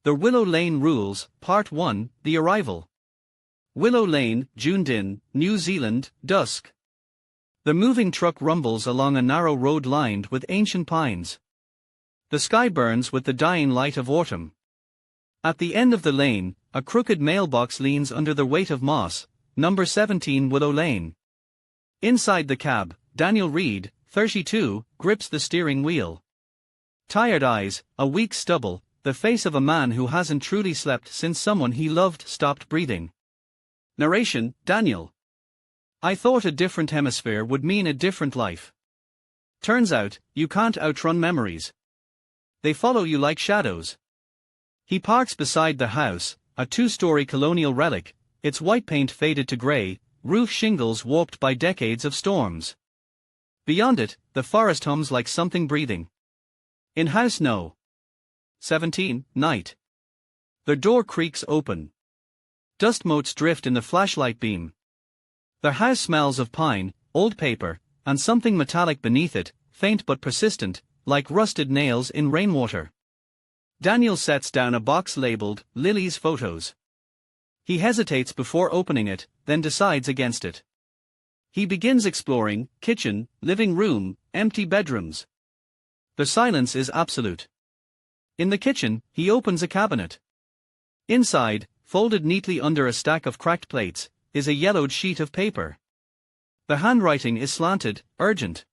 The Willow Lane Rules, Part 1, The Arrival. Willow Lane, Dunedin, New Zealand, dusk. The moving truck rumbles along a narrow road lined with ancient pines. The sky burns with the dying light of autumn. At the end of the lane, a crooked mailbox leans under the weight of moss, number 17 Willow Lane. Inside the cab, Daniel Reed, 32, grips the steering wheel. Tired eyes, a weak stubble, the face of a man who hasn't truly slept since someone he loved stopped breathing. Narration, Daniel. I thought a different hemisphere would mean a different life. Turns out, you can't outrun memories. They follow you like shadows. He parks beside the house, a two-story colonial relic, its white paint faded to grey, roof shingles warped by decades of storms. Beyond it, the forest hums like something breathing. In house no. 17, night. The door creaks open. Dust motes drift in the flashlight beam. The house smells of pine, old paper, and something metallic beneath it, faint but persistent, like rusted nails in rainwater. Daniel sets down a box labeled, Lily's Photos. He hesitates before opening it, then decides against it. He begins exploring, kitchen, living room, empty bedrooms. The silence is absolute. In the kitchen, he opens a cabinet. Inside, folded neatly under a stack of cracked plates, is a yellowed sheet of paper. The handwriting is slanted, urgent.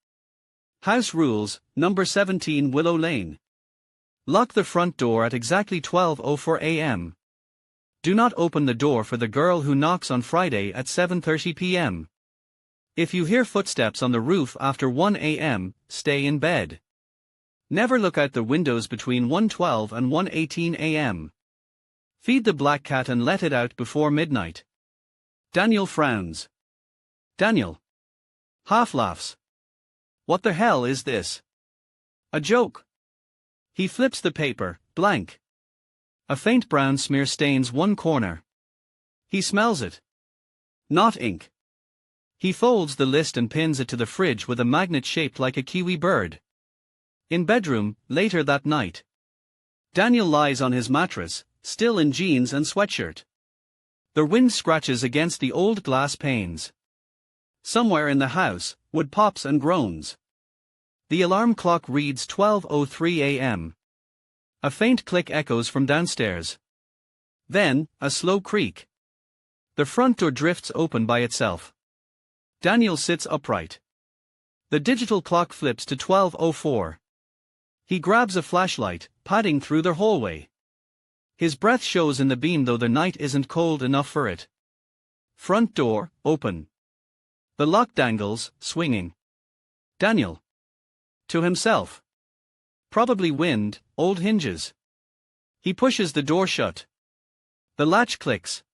House rules, number 17 Willow Lane. Lock the front door at exactly 12:04 a.m. Do not open the door for the girl who knocks on Friday at 7:30 p.m. If you hear footsteps on the roof after 1 a.m., stay in bed. Never look out the windows between 1:12 and 1:18 a.m. Feed the black cat and let it out before midnight. Daniel frowns. Daniel half laughs. What the hell is this? A joke. He flips the paper, blank. A faint brown smear stains one corner. He smells it. Not ink. He folds the list and pins it to the fridge with a magnet shaped like a kiwi bird. In bedroom, later that night. Daniel lies on his mattress, still in jeans and sweatshirt. The wind scratches against the old glass panes. Somewhere in the house, wood pops and groans. The alarm clock reads 12:03 a.m. A faint click echoes from downstairs. Then, a slow creak. The front door drifts open by itself. Daniel sits upright. The digital clock flips to 12:04. He grabs a flashlight, padding through the hallway. His breath shows in the beam though the night isn't cold enough for it. Front door, open. The lock dangles, swinging. Daniel. To himself. Probably wind, old hinges. He pushes the door shut. The latch clicks.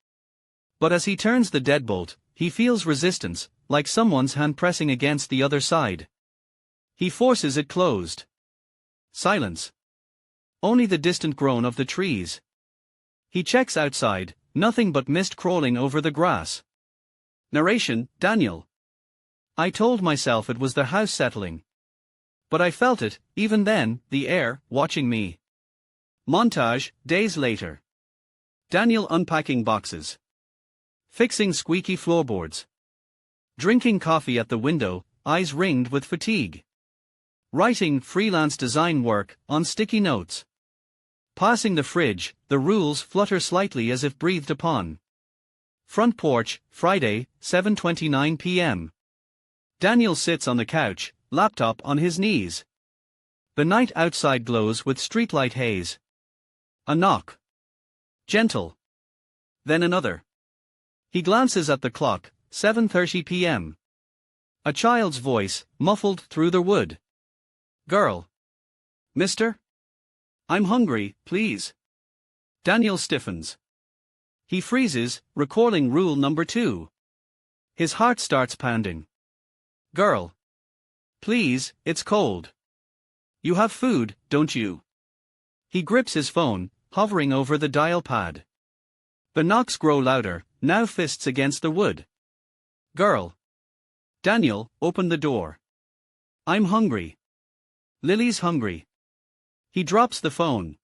But as he turns the deadbolt, he feels resistance, like someone's hand pressing against the other side. He forces it closed. Silence. Only the distant groan of the trees. He checks outside, nothing but mist crawling over the grass. Narration, Daniel. I told myself it was the house settling. But I felt it, even then, the air, watching me. Montage, days later. Daniel unpacking boxes. Fixing squeaky floorboards. Drinking coffee at the window, eyes ringed with fatigue. Writing freelance design work on sticky notes. Passing the fridge, the rules flutter slightly as if breathed upon. Front porch, Friday, 7:29 p.m. Daniel sits on the couch, laptop on his knees. The night outside glows with streetlight haze. A knock. Gentle. Then another. He glances at the clock, 7:30 p.m. A child's voice, muffled through the wood. Girl. Mister? I'm hungry, please. Daniel stiffens. He freezes, recalling rule number 2. His heart starts pounding. Girl. Please, it's cold. You have food, don't you? He grips his phone, hovering over the dial pad. The knocks grow louder, now fists against the wood. Girl. Daniel, open the door. I'm hungry. Lily's hungry. He drops the phone.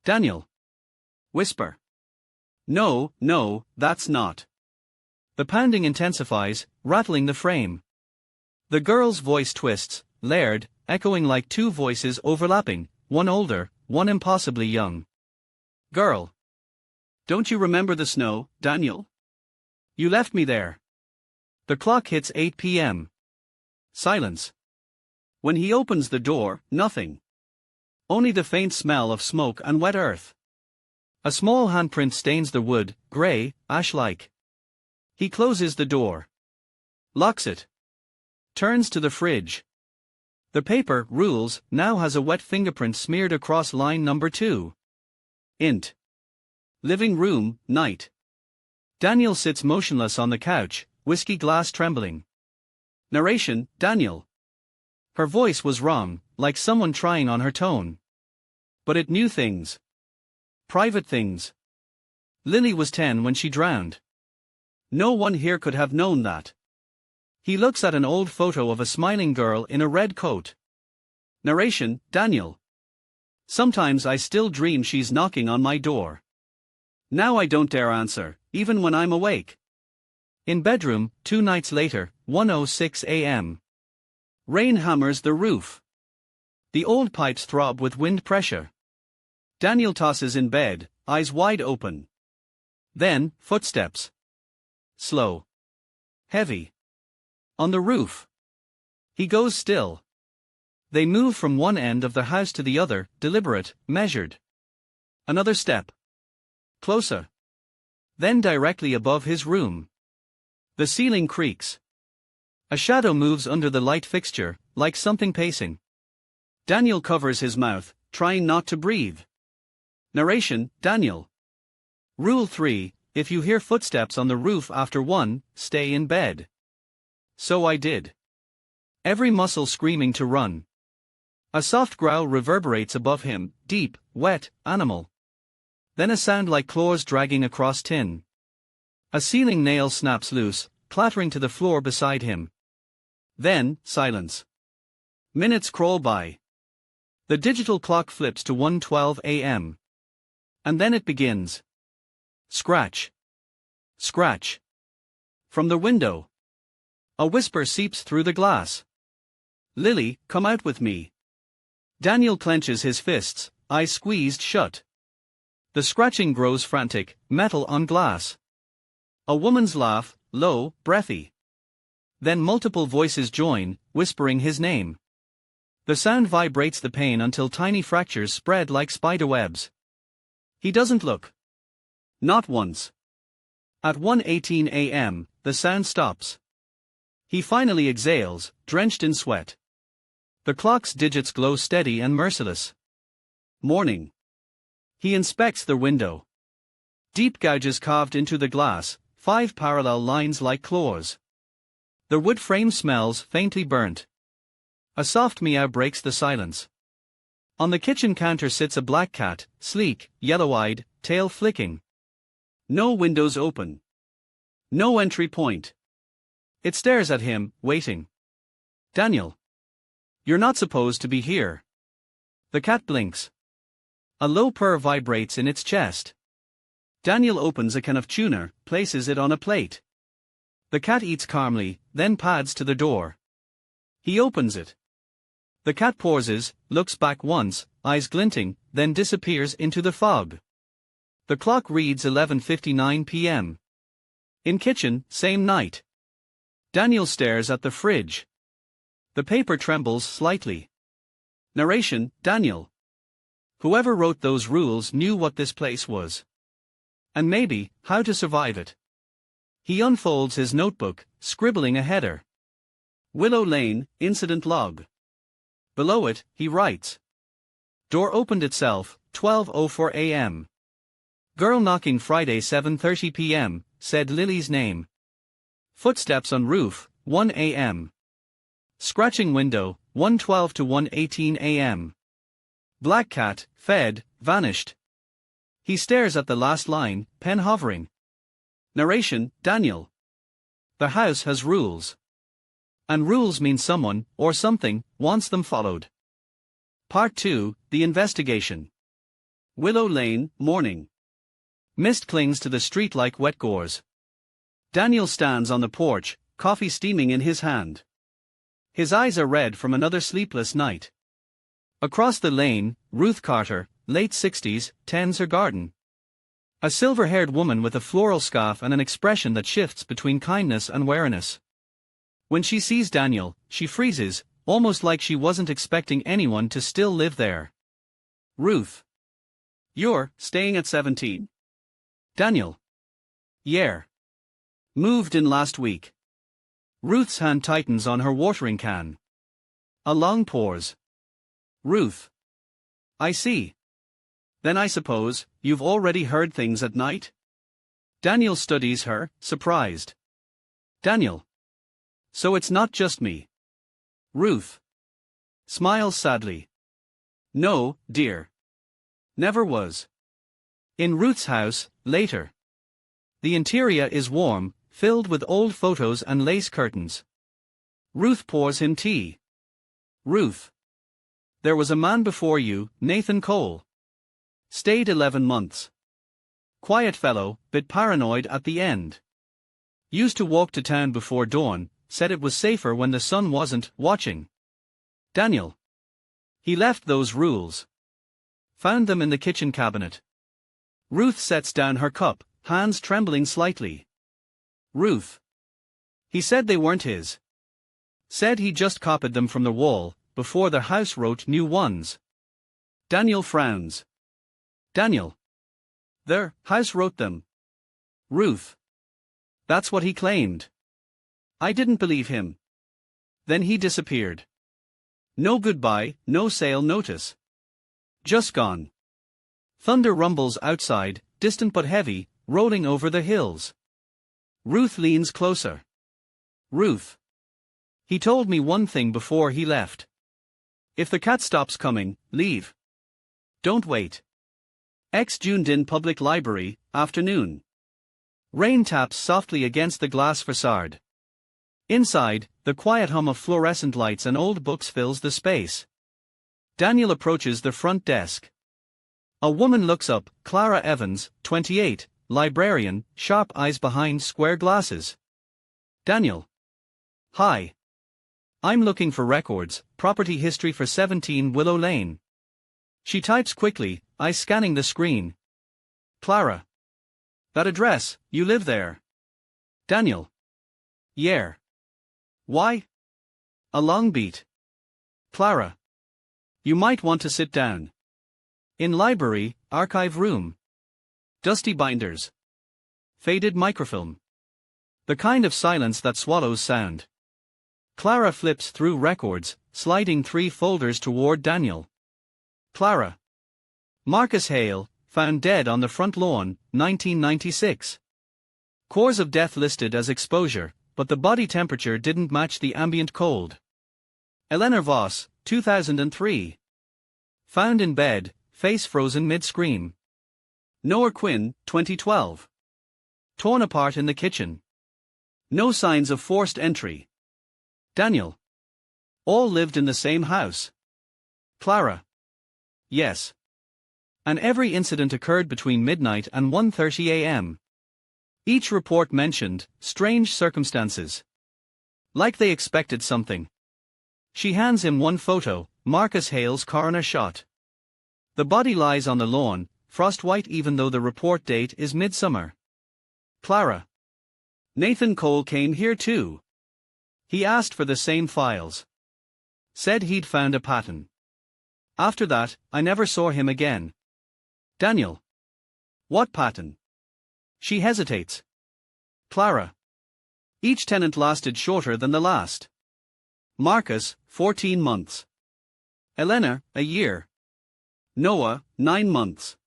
Daniel. Whisper. No, no, that's not. The pounding intensifies, rattling the frame. The girl's voice twists, layered, echoing like two voices overlapping, one older, one impossibly young. Girl. Don't you remember the snow, Daniel? You left me there. The clock hits 8 p.m. Silence. When he opens the door, nothing. Only the faint smell of smoke and wet earth. A small handprint stains the wood, grey, ash-like. He closes the door. Locks it. Turns to the fridge. The paper, rules, now has a wet fingerprint smeared across line number 2. Int. Living room, night. Daniel sits motionless on the couch, whiskey glass trembling. Narration, Daniel. Her voice was wrong, like someone trying on her tone. But it knew things. Private things. Lily was 10 when she drowned. No one here could have known that. He looks at an old photo of a smiling girl in a red coat. Narration, Daniel. Sometimes I still dream she's knocking on my door. Now I don't dare answer, even when I'm awake. In bedroom, 2 nights later, 1:06 a.m. Rain hammers the roof. The old pipes throb with wind pressure. Daniel tosses in bed, eyes wide open. Then, footsteps. Slow. Heavy. On the roof. He goes still. They move from one end of the house to the other, deliberate, measured. Another step. Closer. Then directly above his room. The ceiling creaks. A shadow moves under the light fixture, like something pacing. Daniel covers his mouth, trying not to breathe. Narration, Daniel. Rule 3, if you hear footsteps on the roof after 1, stay in bed. So I did. Every muscle screaming to run. A soft growl reverberates above him, deep, wet, animal. Then a sound like claws dragging across tin. A ceiling nail snaps loose, clattering to the floor beside him. Then, silence. Minutes crawl by. The digital clock flips to 1:12 a.m. And then it begins. Scratch. Scratch. From the window. A whisper seeps through the glass. Lily, come out with me. Daniel clenches his fists, eyes squeezed shut. The scratching grows frantic, metal on glass. A woman's laugh, low, breathy. Then multiple voices join, whispering his name. The sound vibrates the pain until tiny fractures spread like spiderwebs. He doesn't look. Not once. At 1:18 a.m., the sound stops. He finally exhales, drenched in sweat. The clock's digits glow steady and merciless. Morning. He inspects the window. Deep gouges carved into the glass, 5 parallel lines like claws. The wood frame smells faintly burnt. A soft meow breaks the silence. On the kitchen counter sits a black cat, sleek, yellow-eyed, tail flicking. No windows open. No entry point. It stares at him, waiting. Daniel. You're not supposed to be here. The cat blinks. A low purr vibrates in its chest. Daniel opens a can of tuna, places it on a plate. The cat eats calmly, then pads to the door. He opens it. The cat pauses, looks back once, eyes glinting, then disappears into the fog. The clock reads 11:59 p.m. In kitchen, same night. Daniel stares at the fridge. The paper trembles slightly. Narration, Daniel. Whoever wrote those rules knew what this place was. And maybe, how to survive it. He unfolds his notebook, scribbling a header. Willow Lane, incident log. Below it, he writes. Door opened itself, 12:04 a.m. Girl knocking Friday 7:30 p.m., said Lily's name. Footsteps on roof, 1 a.m. Scratching window, 1:12 to 1:18 a.m. Black cat, fed, vanished. He stares at the last line, pen hovering. Narration, Daniel. The house has rules. And rules mean someone, or something, wants them followed. Part 2, The Investigation. Willow Lane, morning. Mist clings to the street like wet gauze. Daniel stands on the porch, coffee steaming in his hand. His eyes are red from another sleepless night. Across the lane, Ruth Carter, late 60s, tends her garden. A silver-haired woman with a floral scarf and an expression that shifts between kindness and wariness. When she sees Daniel, she freezes, almost like she wasn't expecting anyone to still live there. Ruth. You're staying at 17. Daniel. Yeah. Moved in last week. Ruth's hand tightens on her watering can. A long pause. Ruth. I see. Then I suppose, you've already heard things at night? Daniel studies her, surprised. Daniel. So it's not just me. Ruth. Smiles sadly. No, dear. Never was. In Ruth's house, later. The interior is warm, filled with old photos and lace curtains. Ruth pours him tea. Ruth. There was a man before you, Nathan Cole. Stayed 11 months. Quiet fellow, bit paranoid at the end. Used to walk to town before dawn, said it was safer when the sun wasn't watching. Daniel. He left those rules. Found them in the kitchen cabinet. Ruth sets down her cup, hands trembling slightly. Ruth. He said they weren't his. Said he just copied them from the wall, before the house wrote new ones. Daniel frowns. Daniel. Their house wrote them. Ruth. That's what he claimed. I didn't believe him. Then he disappeared. No goodbye, no sale notice. Just gone. Thunder rumbles outside, distant but heavy, rolling over the hills. Ruth leans closer. Ruth. He told me one thing before he left. If the cat stops coming, leave. Don't wait. Ex-Jundin Public Library, afternoon. Rain taps softly against the glass facade. Inside, the quiet hum of fluorescent lights and old books fills the space. Daniel approaches the front desk. A woman looks up, Clara Evans, 28, librarian, sharp eyes behind square glasses. Daniel. Hi. I'm looking for records, property history for 17 Willow Lane. She types quickly, eyes scanning the screen. Clara. That address, you live there. Daniel. Yeah. Why? A long beat. Clara. You might want to sit down. In library, archive room. Dusty binders. Faded microfilm. The kind of silence that swallows sound. Clara flips through records, sliding 3 folders toward Daniel. Clara. Marcus Hale, found dead on the front lawn, 1996. Cause of death listed as exposure, but the body temperature didn't match the ambient cold. Eleanor Voss, 2003. Found in bed, face frozen mid-scream. Noah Quinn, 2012. Torn apart in the kitchen. No signs of forced entry. Daniel. All lived in the same house. Clara. Yes. And every incident occurred between midnight and 1:30 a.m. Each report mentioned strange circumstances. Like they expected something. She hands him one photo, Marcus Hale's coroner shot. The body lies on the lawn, frost white even though the report date is midsummer. Clara. Nathan Cole came here too. He asked for the same files. Said he'd found a pattern. After that, I never saw him again. Daniel. What pattern? She hesitates. Clara. Each tenant lasted shorter than the last. Marcus, 14 months. Elena, a year. Noah, 9 months.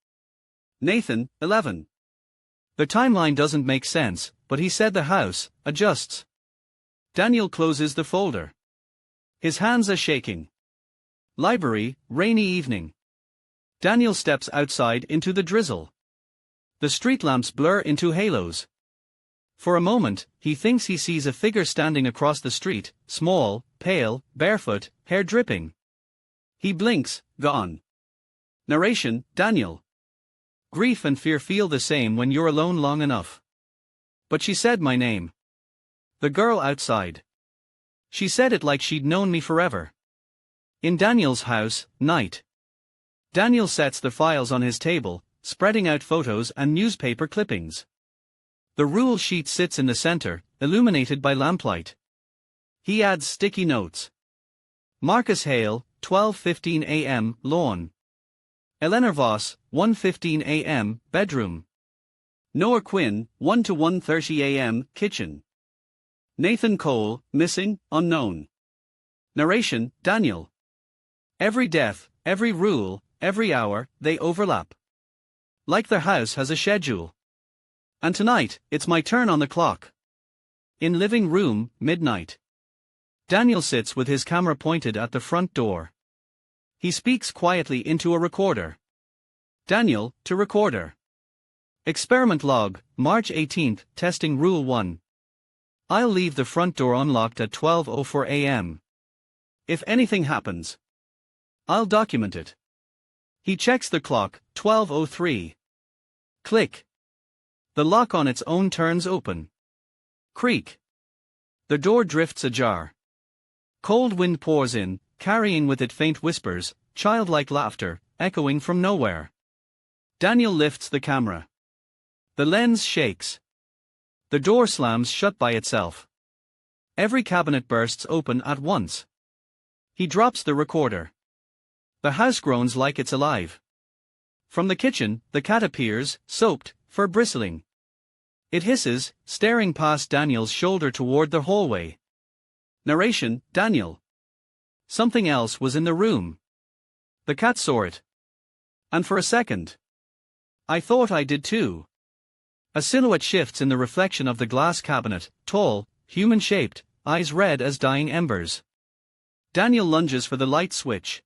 Nathan, 11. The timeline doesn't make sense, but he said the house adjusts. Daniel closes the folder. His hands are shaking. Library, rainy evening. Daniel steps outside into the drizzle. The street lamps blur into halos. For a moment, he thinks he sees a figure standing across the street, small, pale, barefoot, hair dripping. He blinks, gone. Narration, Daniel. Grief and fear feel the same when you're alone long enough. But she said my name. The girl outside. She said it like she'd known me forever. In Daniel's house, night. Daniel sets the files on his table, spreading out photos and newspaper clippings. The rule sheet sits in the center, illuminated by lamplight. He adds sticky notes. Marcus Hale, 12:15 a.m., lawn. Eleanor Voss, 1:15 a.m., bedroom. Noah Quinn, 1 to 1:30 a.m., kitchen. Nathan Cole, missing, unknown. Narration, Daniel. Every death, every rule, every hour, they overlap. Like their house has a schedule. And tonight, it's my turn on the clock. In living room, midnight. Daniel sits with his camera pointed at the front door. He speaks quietly into a recorder. Daniel, to recorder. Experiment log, March 18, testing rule 1. I'll leave the front door unlocked at 12:04 a.m. If anything happens, I'll document it. He checks the clock, 12:03. Click. The lock on its own turns open. Creak. The door drifts ajar. Cold wind pours in, carrying with it faint whispers, childlike laughter, echoing from nowhere. Daniel lifts the camera. The lens shakes. The door slams shut by itself. Every cabinet bursts open at once. He drops the recorder. The house groans like it's alive. From the kitchen, the cat appears, soaped, fur bristling. It hisses, staring past Daniel's shoulder toward the hallway. Narration, Daniel. Something else was in the room. The cat saw it. And for a second, I thought I did too. A silhouette shifts in the reflection of the glass cabinet, tall, human-shaped, eyes red as dying embers. Daniel lunges for the light switch.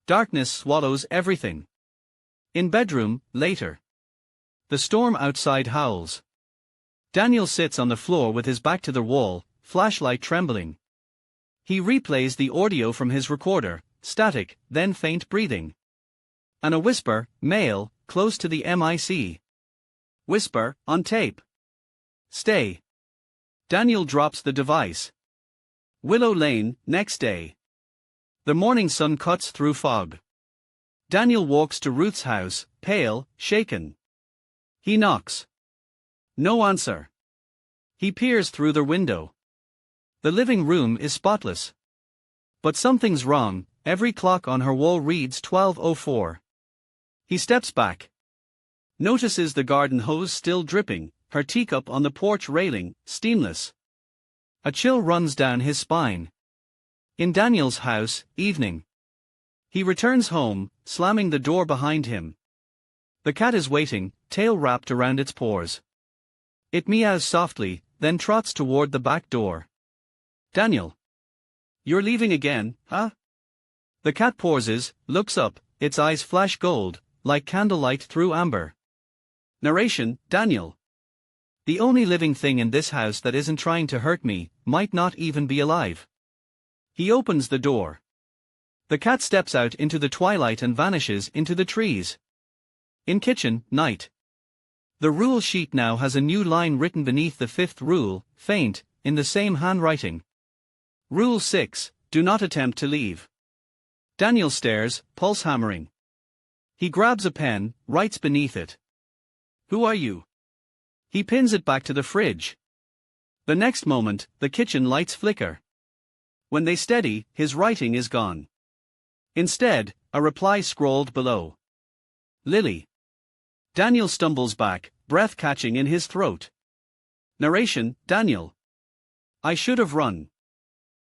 Darkness swallows everything. In bedroom, later. The storm outside howls. Daniel sits on the floor with his back to the wall, flashlight trembling. He replays the audio from his recorder, static, then faint breathing. And a whisper, male, close to the mic. Whisper, on tape. Stay. Daniel drops the device. Willow Lane, next day. The morning sun cuts through fog. Daniel walks to Ruth's house, pale, shaken. He knocks. No answer. He peers through the window. The living room is spotless. But something's wrong, every clock on her wall reads 12:04. He steps back. Notices the garden hose still dripping, her teacup on the porch railing, steamless. A chill runs down his spine. In Daniel's house, evening. He returns home, slamming the door behind him. The cat is waiting, tail wrapped around its paws. It meows softly, then trots toward the back door. Daniel. You're leaving again, huh? The cat pauses, looks up, its eyes flash gold, like candlelight through amber. Narration, Daniel. The only living thing in this house that isn't trying to hurt me, might not even be alive. He opens the door. The cat steps out into the twilight and vanishes into the trees. In kitchen, night. The rule sheet now has a new line written beneath the fifth rule, faint, in the same handwriting. Rule 6, do not attempt to leave. Daniel stares, pulse hammering. He grabs a pen, writes beneath it. Who are you? He pins it back to the fridge. The next moment, the kitchen lights flicker. When they steady, his writing is gone. Instead, a reply scrawled below. Lily. Daniel stumbles back, breath catching in his throat. Narration, Daniel. I should have run.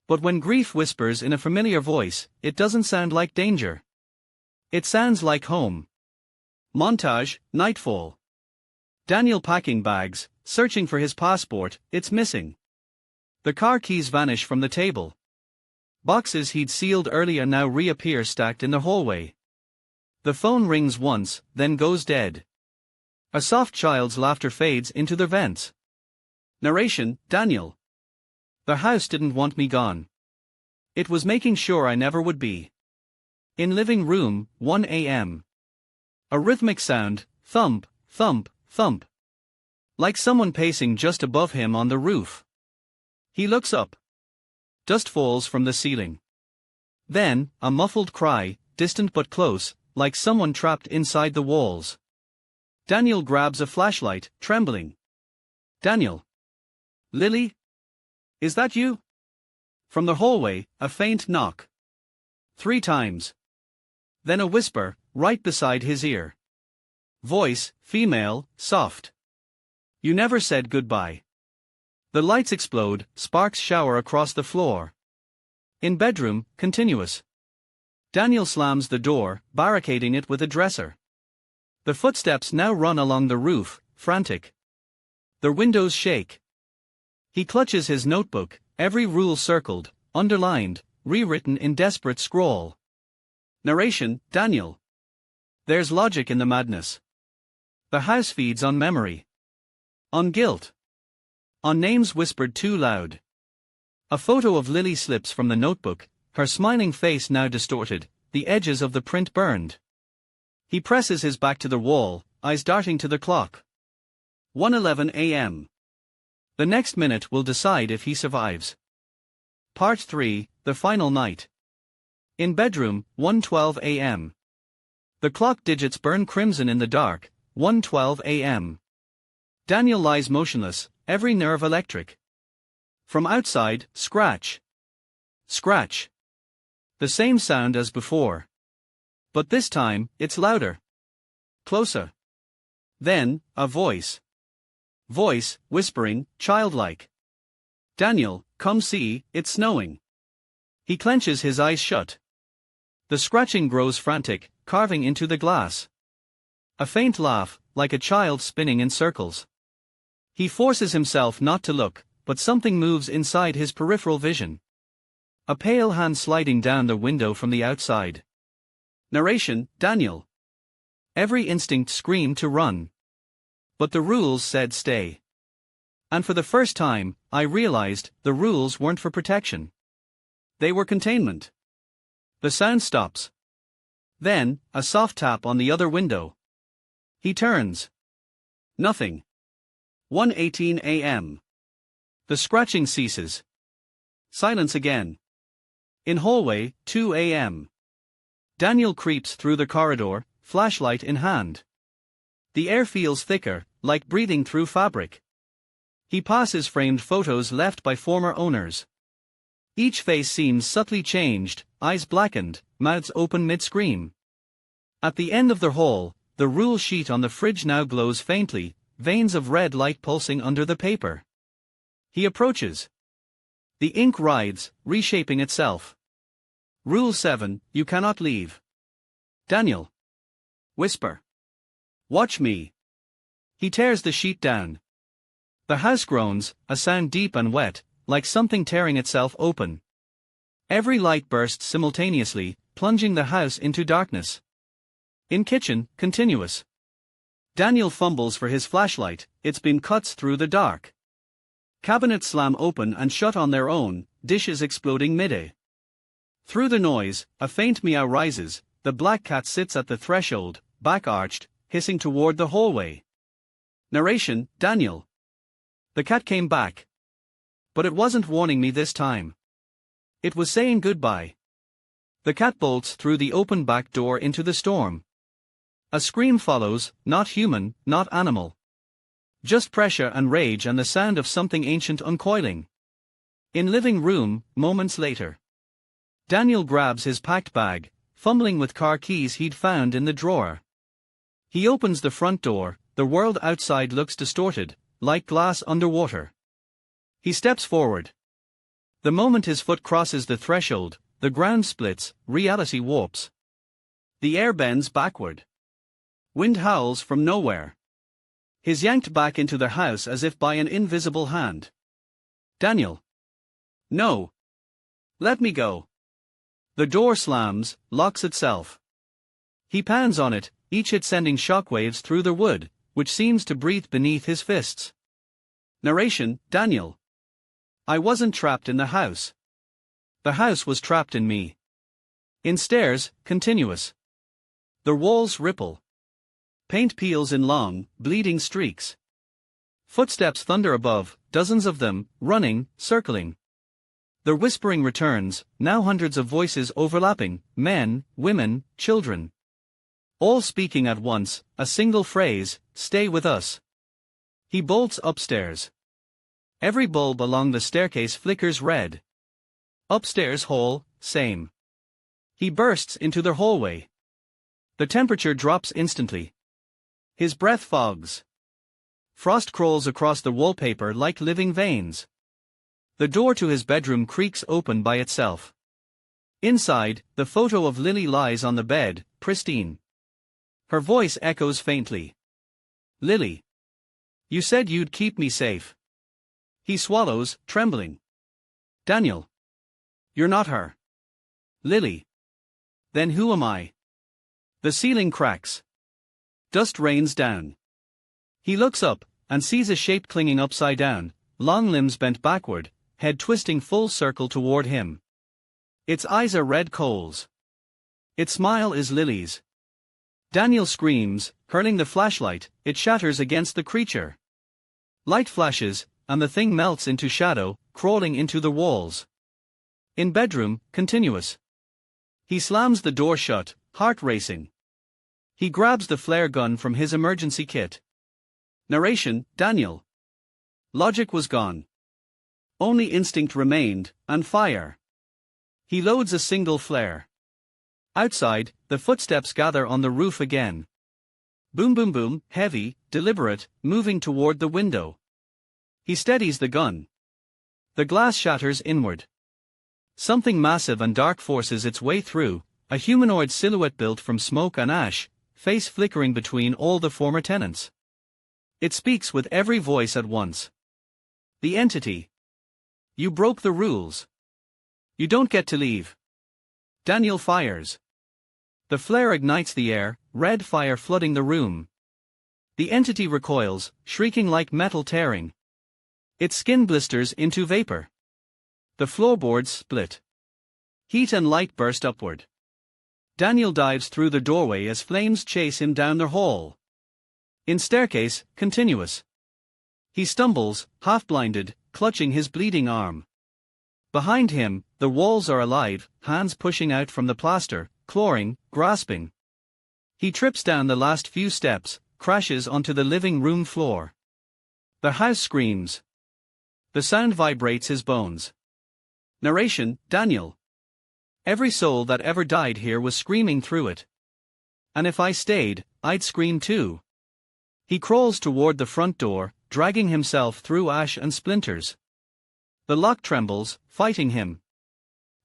But when grief whispers in a familiar voice, it doesn't sound like danger. It sounds like home. Montage, nightfall. Daniel packing bags, searching for his passport, it's missing. The car keys vanish from the table. Boxes he'd sealed earlier now reappear stacked in the hallway. The phone rings once, then goes dead. A soft child's laughter fades into the vents. Narration, Daniel. The house didn't want me gone. It was making sure I never would be. In living room, 1 a.m. A rhythmic sound, Thump, thump, thump. Like someone pacing just above him on the roof. He looks up. Dust falls from the ceiling. Then, a muffled cry, distant but close, like someone trapped inside the walls. Daniel grabs a flashlight, trembling. Daniel. Lily? Is that you? From the hallway, a faint knock. 3 times. Then a whisper, right beside his ear. Voice, female, soft. You never said goodbye. The lights explode, sparks shower across the floor. In bedroom, continuous. Daniel slams the door, barricading it with a dresser. The footsteps now run along the roof, frantic. The windows shake. He clutches his notebook, every rule circled, underlined, rewritten in desperate scrawl. Narration, Daniel. There's logic in the madness. The house feeds on memory. On guilt. On names whispered too loud. A photo of Lily slips from the notebook, her smiling face now distorted, the edges of the print burned. He presses his back to the wall, eyes darting to the clock. 1:11 a.m. The next minute will decide if he survives. Part 3, The Final Night. In bedroom, 1:12 a.m. The clock digits burn crimson in the dark, 1:12 a.m. Daniel lies motionless, every nerve electric. From outside, scratch. Scratch. The same sound as before. But this time, it's louder. Closer. Then, a voice. Voice, whispering, childlike. Daniel, come see, it's snowing. He clenches his eyes shut. The scratching grows frantic, carving into the glass. A faint laugh, like a child spinning in circles. He forces himself not to look, but something moves inside his peripheral vision. A pale hand sliding down the window from the outside. Narration, Daniel. Every instinct screamed to run. But the rules said stay. And for the first time, I realized the rules weren't for protection. They were containment. The sound stops. Then, a soft tap on the other window. He turns. Nothing. 1:18 a.m. The scratching ceases. Silence again. In hallway, 2 a.m. Daniel creeps through the corridor, flashlight in hand. The air feels thicker, like breathing through fabric. He passes framed photos left by former owners. Each face seems subtly changed, eyes blackened, mouths open mid-scream. At the end of the hall, the rule sheet on the fridge now glows faintly, veins of red light pulsing under the paper. He approaches. The ink writhes, reshaping itself. Rule 7, you cannot leave. Daniel. Whisper. Watch me. He tears the sheet down. The house groans, a sound deep and wet, like something tearing itself open. Every light bursts simultaneously, plunging the house into darkness. In kitchen, continuous. Daniel fumbles for his flashlight, its beam cuts through the dark. Cabinets slam open and shut on their own, dishes exploding mid-air. Through the noise, a faint meow rises, the black cat sits at the threshold, back arched, hissing toward the hallway. Narration, Daniel. The cat came back. But it wasn't warning me this time. It was saying goodbye. The cat bolts through the open back door into the storm. A scream follows, not human, not animal. Just pressure and rage and the sound of something ancient uncoiling. In living room, moments later. Daniel grabs his packed bag, fumbling with car keys he'd found in the drawer. He opens the front door, the world outside looks distorted, like glass underwater. He steps forward. The moment his foot crosses the threshold, the ground splits, reality warps. The air bends backward. Wind howls from nowhere. He's yanked back into the house as if by an invisible hand. Daniel. No. Let me go. The door slams, locks itself. He pounds on it, each hit sending shockwaves through the wood, which seems to breathe beneath his fists. Narration, Daniel. I wasn't trapped in the house. The house was trapped in me. In stairs, continuous. The walls ripple. Paint peels in long, bleeding streaks. Footsteps thunder above, dozens of them, running, circling. The whispering returns, now hundreds of voices overlapping, men, women, children. All speaking at once, a single phrase, "Stay with us." He bolts upstairs. Every bulb along the staircase flickers red. Upstairs hall, same. He bursts into the hallway. The temperature drops instantly. His breath fogs. Frost crawls across the wallpaper like living veins. The door to his bedroom creaks open by itself. Inside, the photo of Lily lies on the bed, pristine. Her voice echoes faintly. "Lily. You said you'd keep me safe." He swallows, trembling. "Daniel. You're not her." "Lily. Then who am I?" The ceiling cracks. Dust rains down. He looks up, and sees a shape clinging upside down, long limbs bent backward, head twisting full circle toward him. Its eyes are red coals. Its smile is Lily's. Daniel screams, hurling the flashlight. It shatters against the creature. Light flashes, and the thing melts into shadow, crawling into the walls. In bedroom, continuous. He slams the door shut, heart racing. He grabs the flare gun from his emergency kit. Narration, Daniel. Logic was gone. Only instinct remained, and fire. He loads a single flare. Outside, the footsteps gather on the roof again. Boom boom boom, heavy, deliberate, moving toward the window. He steadies the gun. The glass shatters inward. Something massive and dark forces its way through, a humanoid silhouette built from smoke and ash, face flickering between all the former tenants. It speaks with every voice at once. The entity. You broke the rules. You don't get to leave. Daniel fires. The flare ignites the air, red fire flooding the room. The entity recoils, shrieking like metal tearing. Its skin blisters into vapor. The floorboards split. Heat and light burst upward. Daniel dives through the doorway as flames chase him down the hall. In staircase, continuous. He stumbles, half-blinded, clutching his bleeding arm. Behind him, the walls are alive, hands pushing out from the plaster, clawing, grasping. He trips down the last few steps, crashes onto the living room floor. The house screams. The sound vibrates his bones. Narration, Daniel. Every soul that ever died here was screaming through it. And if I stayed, I'd scream too. He crawls toward the front door, dragging himself through ash and splinters. The lock trembles, fighting him.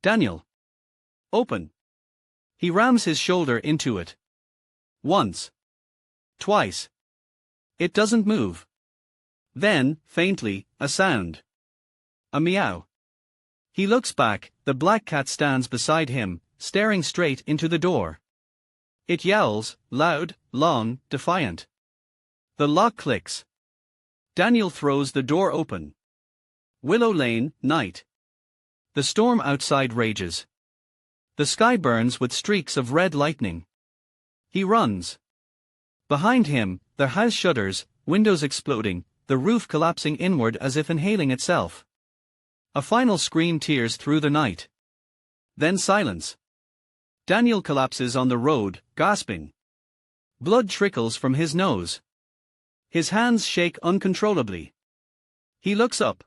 Daniel. Open. He rams his shoulder into it. Once. Twice. It doesn't move. Then, faintly, a sound. A meow. He looks back, the black cat stands beside him, staring straight into the door. It yowls, loud, long, defiant. The lock clicks. Daniel throws the door open. Willow Lane, night. The storm outside rages. The sky burns with streaks of red lightning. He runs. Behind him, the house shudders, windows exploding, the roof collapsing inward as if inhaling itself. A final scream tears through the night. Then silence. Daniel collapses on the road, gasping. Blood trickles from his nose. His hands shake uncontrollably. He looks up.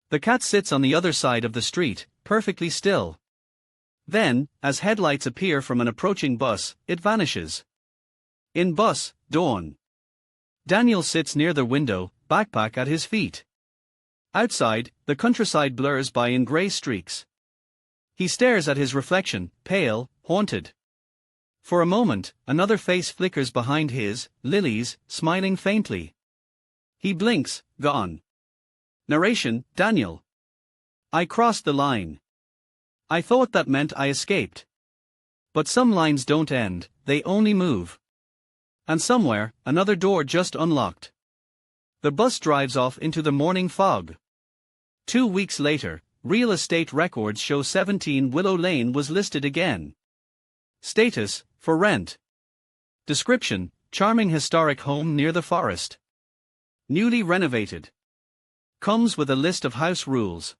The cat sits on the other side of the street, perfectly still. Then, as headlights appear from an approaching bus, it vanishes. In bus, dawn. Daniel sits near the window, backpack at his feet. Outside, the countryside blurs by in grey streaks. He stares at his reflection, pale, haunted. For a moment, another face flickers behind his, Lily's, smiling faintly. He blinks, gone. Narration, Daniel. I crossed the line. I thought that meant I escaped. But some lines don't end, they only move. And somewhere, another door just unlocked. The bus drives off into the morning fog. 2 weeks later, real estate records show 17 Willow Lane was listed again. Status, for rent. Description, charming historic home near the forest. Newly renovated. Comes with a list of house rules.